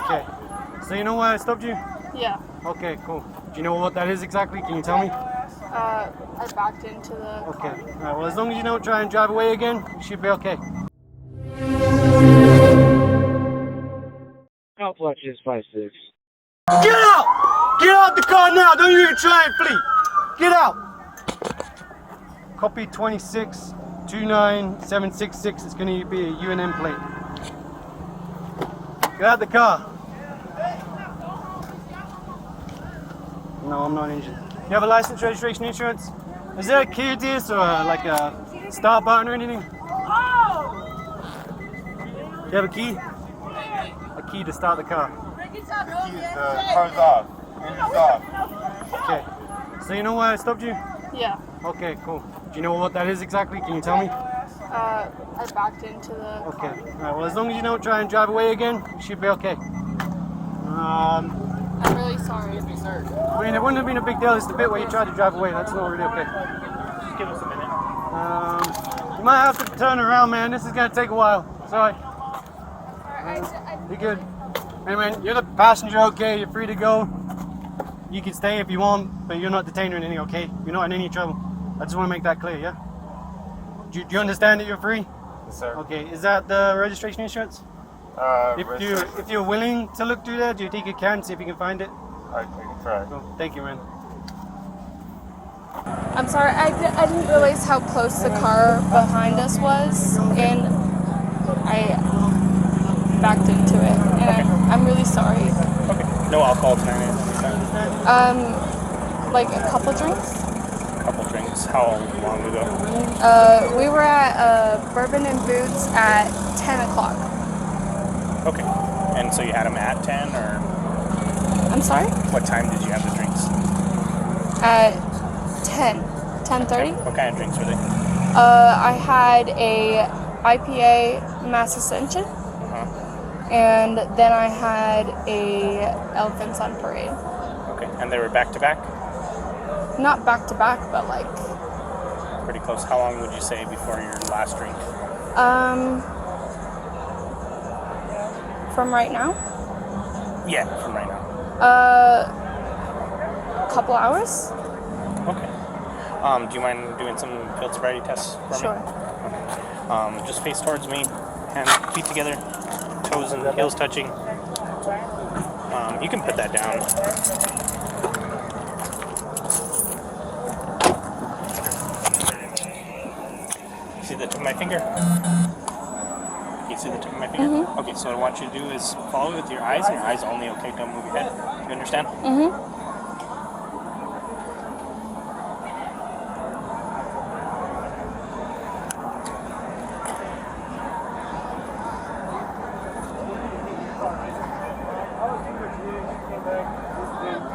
Okay. So you know why I stopped you? Yeah. Okay, cool. Do you know what that is exactly? Can you tell me? I backed into the Okay. car. Alright, well, as long as you don't try and drive away again, you should be okay. Outflex is 5-6. Get out! Get out the car now! Don't even try and flee! Get out! Copy 2629766. It's going to be a UNM plate. Get out the car. No, I'm not injured. You have a license, registration, insurance? Is there a key to this or like a start button or anything? Do you have a key? A key to start the car. Car's off. Engine's off. Okay. So you know why I stopped you? Yeah. Okay, cool. Do you know what that is exactly? Can you tell me? I backed into the Okay. car. Alright, well, as long as you don't try and drive away again, you should be okay. I'm really sorry. I mean, it wouldn't have been a big deal. It's the bit where you tried to drive away. That's not really okay. Just give us a minute. You might have to turn around, man. This is going to take a while. Sorry. You're good. Hey, man, you're the passenger, okay? You're free to go. You can stay if you want, but you're not detained or anything, okay? You're not in any trouble. I just want to make that clear, yeah? Do you understand that you're free? Yes, sir. Okay, is that the registration insurance? If you're willing to look through there, do you think you can? See if you can find it? I can try. Cool. Thank you, man. I'm sorry. I didn't realize how close the car behind us was, and I backed into it. And I'm really sorry. Okay. No alcohol tonight. Like a couple drinks. Couple drinks. How long ago? We were at Bourbon and Boots at 10 o'clock. Okay. And so you had them at 10, or I'm sorry? what time did you have the drinks? At 10. 10:30? What kind of drinks were they? I had a IPA Mass Ascension, and then I had a Elephants on Parade. Okay. And they were back to back? Not back to back, but like Pretty close. How long would you say before your last drink? from right now. Yeah, from right now. Couple hours. Okay. Do you mind doing some field sobriety tests for me? Sure. Just face towards me, hands, feet together, toes and heels touching. You can put that down. See the tip of my finger? You see the tip of my finger? Mm-hmm. Okay, so what I want you to do is follow it with your eyes, and your eyes only, okay? Don't move your head. You understand? Mm-hmm.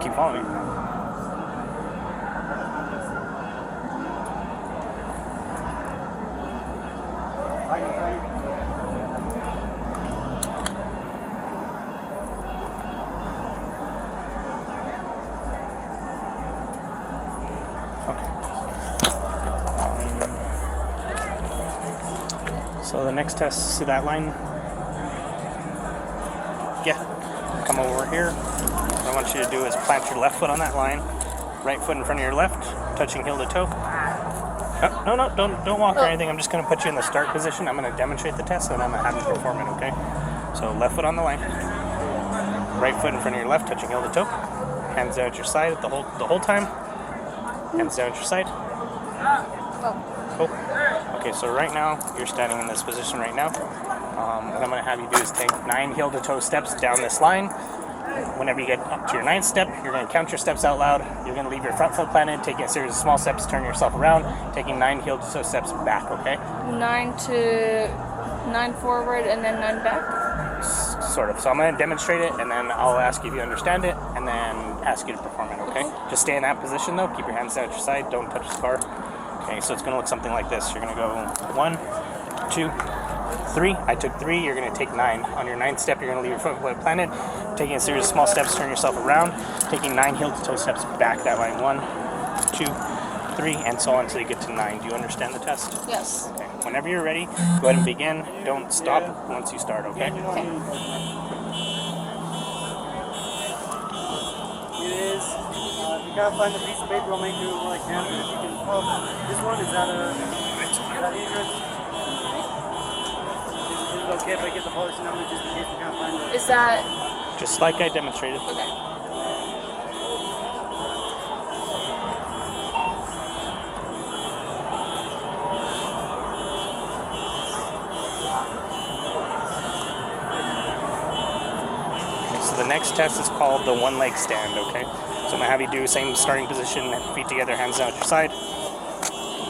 Keep following. So the next test, see that line? Yeah. Come over here. What I want you to do is plant your left foot on that line, right foot in front of your left, touching heel to toe. No, don't walk or anything. I'm just going to put you in the start position. I'm going to demonstrate the test, and then I'm going to have you perform it, okay? So left foot on the line, right foot in front of your left, touching heel to toe. Hands down at your side the whole time. Hands down at your side. Cool. Okay, so right now, you're standing in this position right now. What I'm going to have you do is take 9 heel-to-toe steps down this line. Whenever you get up to your 9th step, you're going to count your steps out loud. You're going to leave your front foot planted, taking a series of small steps, turn yourself around, taking 9 heel-to-toe steps back, okay? 9 forward and then 9 back. Sort of. So I'm going to demonstrate it, and then I'll ask you if you understand it, and then ask you to perform it, okay? Just stay in that position, though. Keep your hands down at your side. Don't touch the car. Okay, so it's going to look something like this. You're going to go 1, 2, 3. I took 3. You're going to take 9. On your 9th step, you're going to leave your foot planted, taking a series of small steps, turn yourself around, taking 9 heel-to-toe steps back that line. 1, 2, 3, and so on until you get to 9. Do you understand the test? Yes. Okay. Whenever you're ready, go ahead and begin. Don't stop once you start, okay? Okay. can't find the piece of paper, I'll make do what I can. If you can, well, this one, is that the entrance? Is it okay if I get the policy number just in case we can't find it? Is that Just like I demonstrated. okay? So the next test is called the one leg stand, okay? So I'm gonna have you do same starting position, feet together, hands out your side.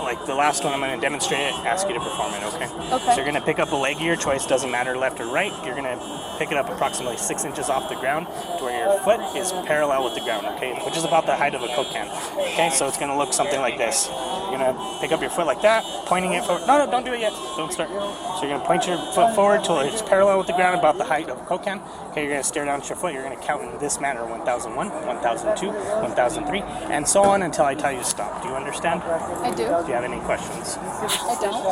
Like the last one, I'm gonna demonstrate it, ask you to perform it, okay? Okay. So you're gonna pick up a leg of your choice, doesn't matter left or right. You're gonna pick it up approximately 6 inches off the ground to where your foot is parallel with the ground, okay? Which is about the height of a Coke can, okay? So it's gonna look something like this. You're gonna pick up your foot like that, pointing it forward. No, don't do it yet. Don't start. So you're gonna point your foot forward till it's parallel with the ground, about the height of a Coke can. Okay, you're gonna stare down at your foot. You're gonna count in this manner: 1001, 1002, 1003, and so on until I tell you to stop. Do you understand? I do. Do you have any questions? I don't.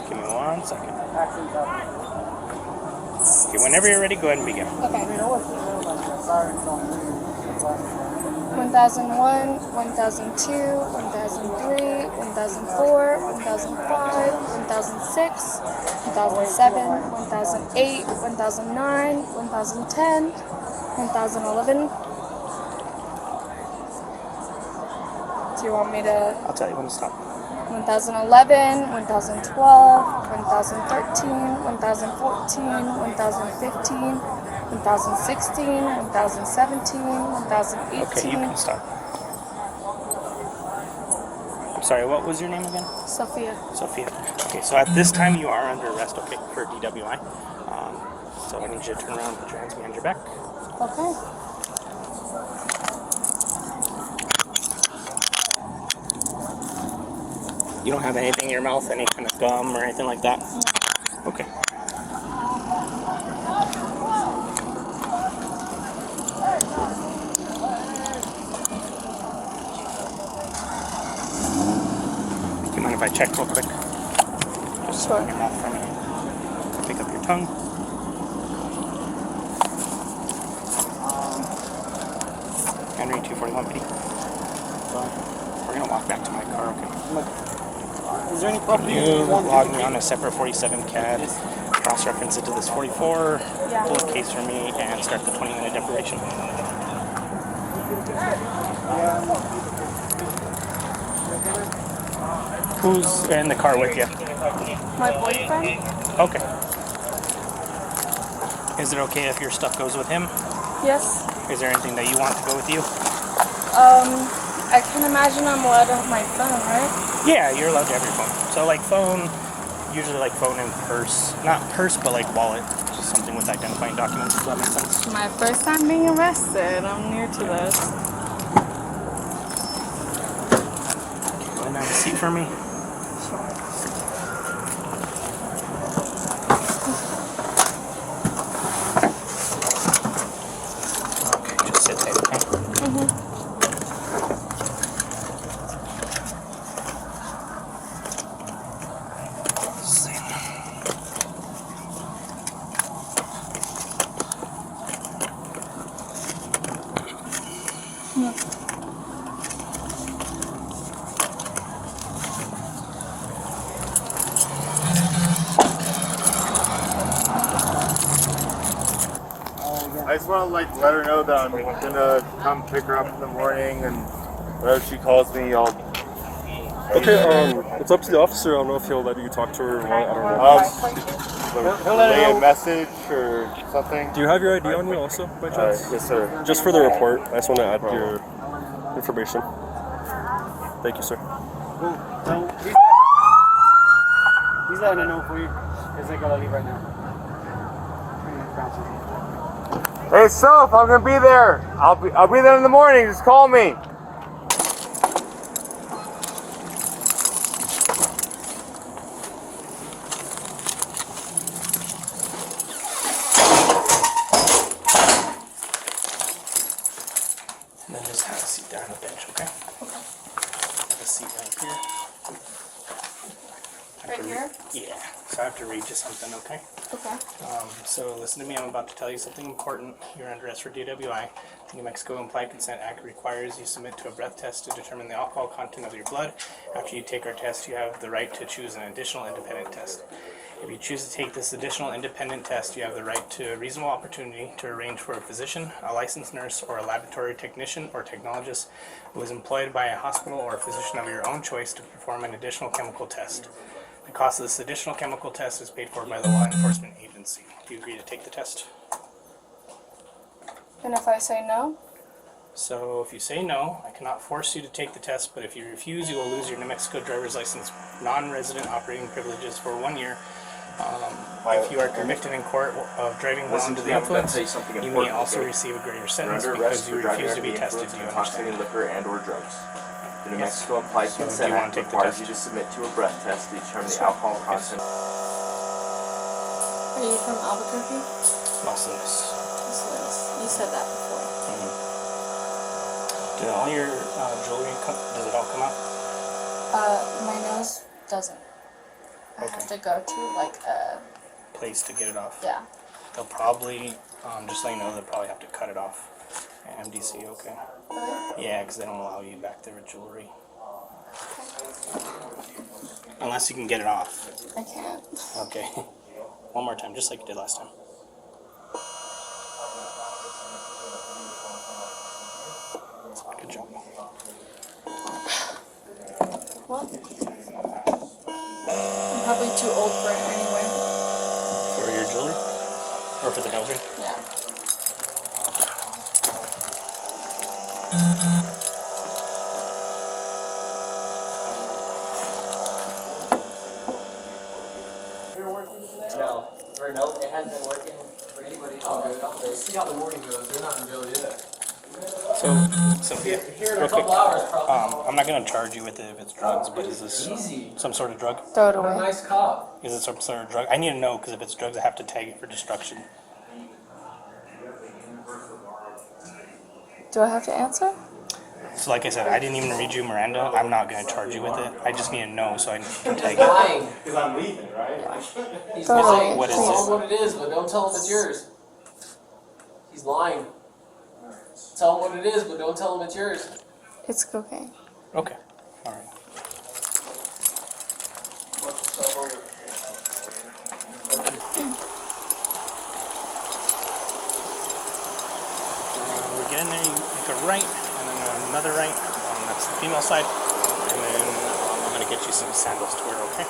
Give me 1 second. Okay, whenever you're ready, go ahead and begin. Okay. 1001, 1002, 1003, 1004, 1005, 1006, 1007, 1008, 1009, 1010, 1011. Do you want me to? I'll tell you when to stop. 1011, 1012, 1013, 1014, 1015, 1016, 1017, 1018. Okay, you can start. I'm sorry, what was your name again? Sophia. Sophia. Okay, so at this time you are under arrest, okay, for DWI. So I need you to turn around and put your hands behind your back. Okay. You don't have anything in your mouth, any kind of gum or anything like that? No. Okay. Do you mind if I check real quick? Just Sure. open your mouth for me. Pick up your tongue. Henry 241P. We're gonna walk back to my car, okay? Is there any Can property you want to log me on a separate 47 CAD, cross-reference it to this 44, Yeah. pull a case for me, and start the 20-minute deprivation? Who's in the car with you? My boyfriend? Okay. Is it okay if your stuff goes with him? Yes. Is there anything that you want to go with you? I can imagine I'm allowed to have my phone, right? Yeah, you're allowed to have your phone. So like phone, usually like phone and purse. Not purse, but like wallet. Just something with identifying documents. Does that make sense? My first time being arrested. I'm new to this. Go ahead and have a seat for me. Okay, just sit there, okay? I just want to let her know that I'm gonna come pick her up in the morning, and whenever she calls me, I'll. Okay, it's up to the officer. I don't know if he'll let you talk to her or what. I don't know. Relay a message or something. Do you have your ID on you also, by chance? Yes, sir. Just for the report, I just want to add your information. Thank you, sir. So he's letting it know for you because they gotta leave right now. Hey, Soph, I'm gonna be there. I'll be there in the morning. Just call me. And then just have a seat down on the bench, okay? Have a seat right here. here? Yeah. So I have to read you something, okay? Okay. So listen to me, I'm about to tell you something important. You're under arrest for DWI. The New Mexico Implied Consent Act requires you submit to a breath test to determine the alcohol content of your blood. After you take our test, you have the right to choose an additional independent test. If you choose to take this additional independent test, you have the right to a reasonable opportunity to arrange for a physician, a licensed nurse, or a laboratory technician or technologist who is employed by a hospital or a physician of your own choice to perform an additional chemical test. The cost of this additional chemical test is paid for by the law enforcement agency. Do you agree to take the test? And if I say no? So if you say no, I cannot force you to take the test, but if you refuse, you will lose your New Mexico driver's license non-resident operating privileges for 1 year. If you are convicted in court of driving while under the influence, you may also receive a greater sentence because you refuse to be tested. Do you understand? Liquor and or drugs. The New Mexico Implied Consent Act requires you to submit to a breath test to determine the alcohol content. Are you from Albuquerque? Los Angeles. You said that before. Do all your jewelry does it all come out? My nose doesn't. I have to go to like a Place to get it off. yeah. They'll probably, just so you know, they'll probably have to cut it off. MDC, okay. Really? Yeah, because they don't allow you back there with jewelry. Unless you can get it off. I can't. Okay. One more time, just like you did last time. Good job. Well, I'm probably too old for it anyway. For your jewelry? Or for the nose ring? Yeah. No, or no, it hasn't been working for anybody in a couple days. See how the morning goes. They're not in jail yet. So, Sophia, Here in real a couple quick, hours, probably. I'm not going to charge you with it if it's drugs, but is this Easy. some sort of drug? Throw it I'm a away. nice cop. Is it some sort of drug? I need to know, because if it's drugs, I have to tag it for destruction. Do I have to answer? So like I said, I didn't even read you Miranda. I'm not going to charge you with it. I just need to know so I can He's tag it. lying. Because I'm leaving, right? He's Throw it lying. away. What is Tell it? him what it is, but don't tell him it's yours. He's lying. Tell him what it is, but don't tell him it's yours. It's cocaine. Okay. All right. We get in there, you make a right, and then another right. That's the female side. And then I'm going to get you some sandals to wear, okay?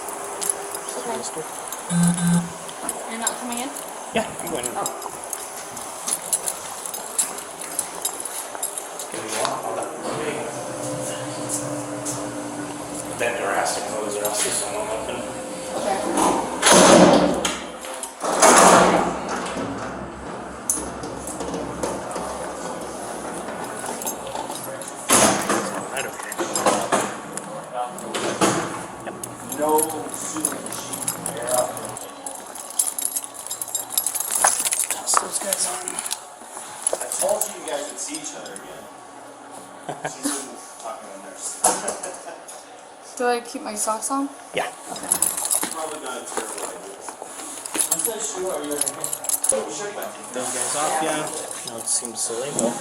Sandals to wear. You're not coming in? Yeah, I'm going in. Give me all that. Then they're asked to close their eyes, so I won't open. Okay. Right over here. No sewage. Toss those guys on. I told you guys would see each other again. She's been talking to the nurse. Do I keep my socks on? Yeah. Probably not a terrible idea. I'm so sure you're going Those guys off, yeah. No, it seems silly, but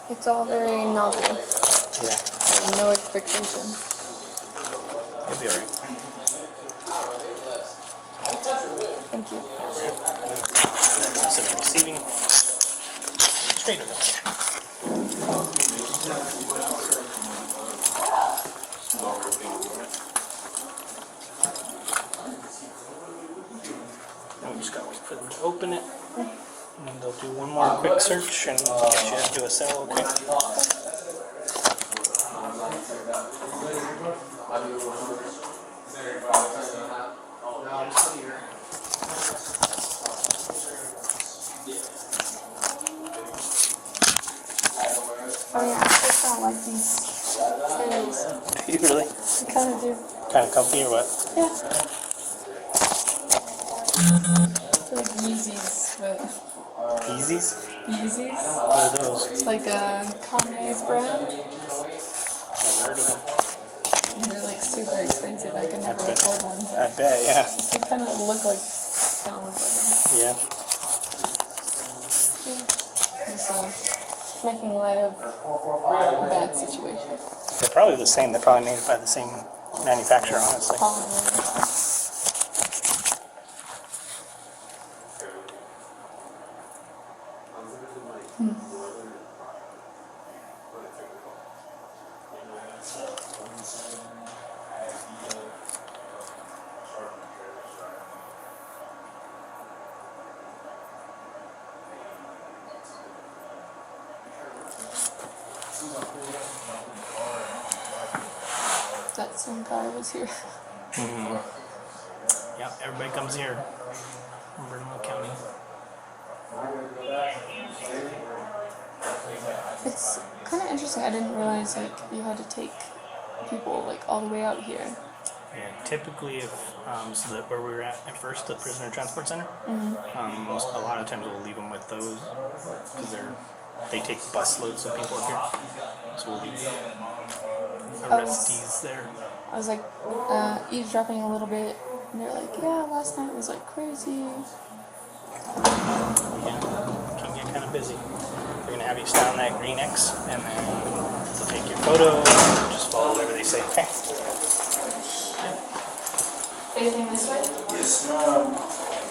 It's all very novel. yeah, No expectation. it'll be alright. Thank you. Instead of receiving, straight over. Now we just gotta wait for them to open it. And then they'll do one more quick search and get you to do a cell, okay? Oh yeah, I just don't like these sandals. Do you really? I kind of do. Kind of comfy or what? Yeah. They're like Yeezys, but Yeezys? Yeezys? What are those? It's like a Kanye's brand. I've heard of them. super expensive. I could never afford one. I bet, yeah. They kind of look like downward buttons. Yeah. Just making light of a bad situation. They're probably the same. They're probably made by the same manufacturer, honestly. That some guy was here. Yep, everybody comes here in Bernal County. It's kind of interesting. I didn't realize like you had to take people like all the way out here. Yeah, typically, if so that where we were at first, the prisoner transport center, a lot of times we'll leave them with those because they take bus loads of people up here, so we'll leave arrestees there. I was like eavesdropping a little bit, and they're like, "Yeah, last night was like crazy." Yeah, can get kind of busy. They're gonna have you stand on that green X, and then they'll take your photo. And just follow whatever they say. Okay. Facing this way? Yes,